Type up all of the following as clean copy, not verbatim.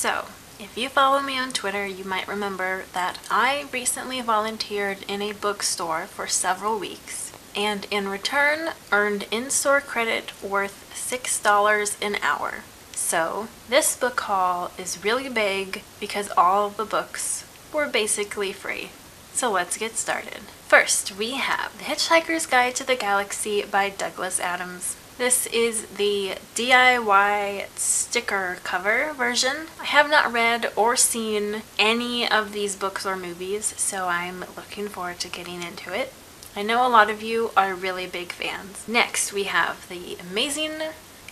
So, if you follow me on Twitter, you might remember that I recently volunteered in a bookstore for several weeks, and in return earned in-store credit worth $6 an hour. So, this book haul is really big because all of the books were basically free. So let's get started. First, we have The Hitchhiker's Guide to the Galaxy by Douglas Adams. This is the DIY sticker cover version. I have not read or seen any of these books or movies, so I'm looking forward to getting into it. I know a lot of you are really big fans. Next, we have The Amazing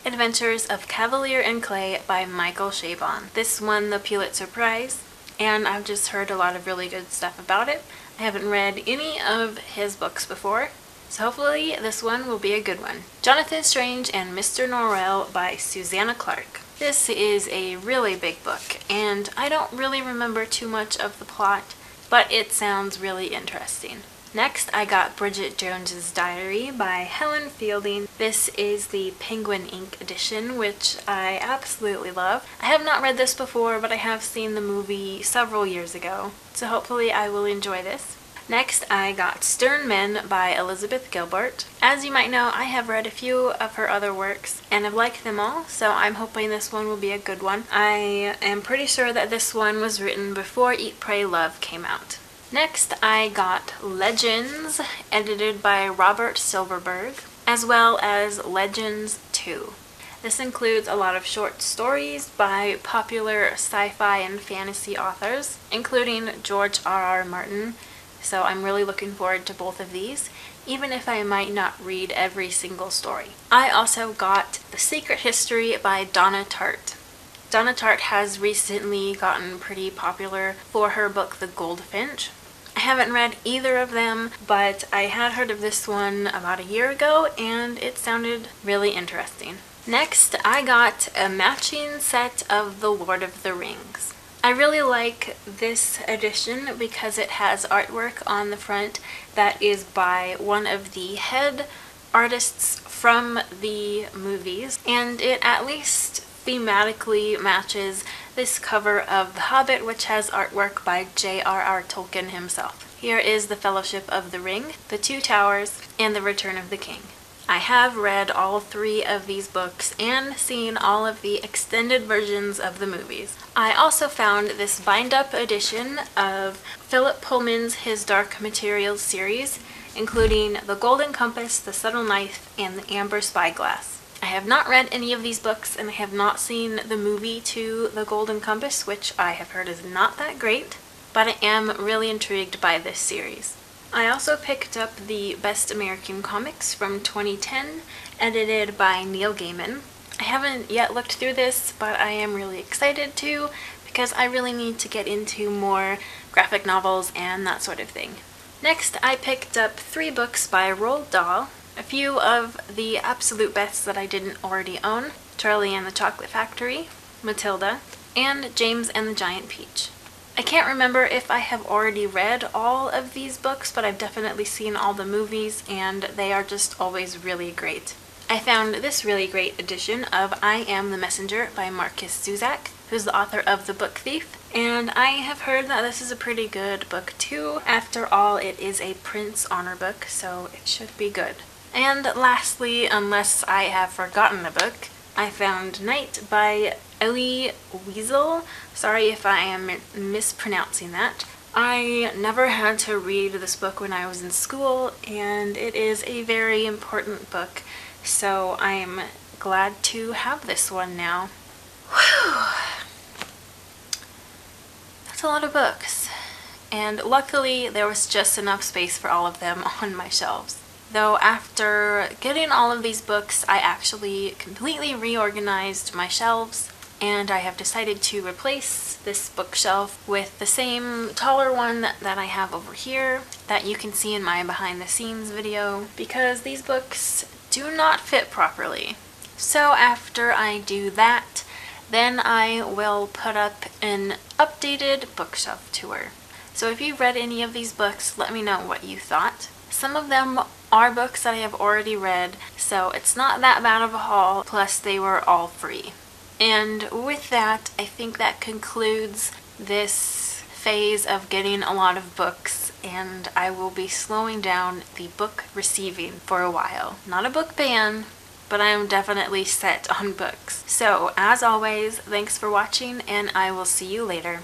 Adventures of Cavalier and Clay by Michael Chabon. This won the Pulitzer Prize, and I've just heard a lot of really good stuff about it. I haven't read any of his books before, so hopefully this one will be a good one. Jonathan Strange and Mr. Norrell by Susanna Clarke. This is a really big book, and I don't really remember too much of the plot, but it sounds really interesting. Next, I got Bridget Jones's Diary by Helen Fielding. This is the Penguin Ink edition, which I absolutely love. I have not read this before, but I have seen the movie several years ago, so hopefully I will enjoy this. Next, I got Stern Men by Elizabeth Gilbert. As you might know, I have read a few of her other works and have liked them all, so I'm hoping this one will be a good one. I am pretty sure that this one was written before Eat, Pray, Love came out. Next, I got Legends, edited by Robert Silverberg, as well as Legends 2. This includes a lot of short stories by popular sci-fi and fantasy authors, including George R.R. Martin, so I'm really looking forward to both of these, even if I might not read every single story. I also got The Secret History by Donna Tartt. Donna Tartt has recently gotten pretty popular for her book The Goldfinch. I haven't read either of them, but I had heard of this one about a year ago and it sounded really interesting. Next, I got a matching set of The Lord of the Rings. I really like this edition because it has artwork on the front that is by one of the head artists from the movies, and it at least thematically matches this cover of The Hobbit, which has artwork by J.R.R. Tolkien himself. Here is The Fellowship of the Ring, The Two Towers, and The Return of the King. I have read all three of these books and seen all of the extended versions of the movies. I also found this bind-up edition of Philip Pullman's His Dark Materials series, including The Golden Compass, The Subtle Knife, and The Amber Spyglass. I have not read any of these books, and I have not seen the movie to The Golden Compass, which I have heard is not that great, but I am really intrigued by this series. I also picked up the Best American Comics from 2010, edited by Neil Gaiman. I haven't yet looked through this, but I am really excited to, because I really need to get into more graphic novels and that sort of thing. Next, I picked up 3 books by Roald Dahl, a few of the absolute bests that I didn't already own: Charlie and the Chocolate Factory, Matilda, and James and the Giant Peach. I can't remember if I have already read all of these books, but I've definitely seen all the movies, and they are just always really great. I found this really great edition of I Am the Messenger by Marcus Zuzak, who's the author of The Book Thief, and I have heard that this is a pretty good book too. After all, it is a Prince honor book, so it should be good. And lastly, unless I have forgotten a book, I found Night by Elie Wiesel. Sorry if I am mispronouncing that. I never had to read this book when I was in school, and it is a very important book, so I'm glad to have this one now. Whew! That's a lot of books, and luckily there was just enough space for all of them on my shelves. Though after getting all of these books, I actually completely reorganized my shelves, and I have decided to replace this bookshelf with the same taller one that I have over here that you can see in my behind the scenes video, because these books do not fit properly. So after I do that, then I will put up an updated bookshelf tour. So if you've read any of these books, let me know what you thought. Some of them are books that I have already read, so it's not that bad of a haul, plus they were all free. And with that, I think that concludes this phase of getting a lot of books, and I will be slowing down the book receiving for a while. Not a book ban, but I am definitely set on books. So, as always, thanks for watching, and I will see you later.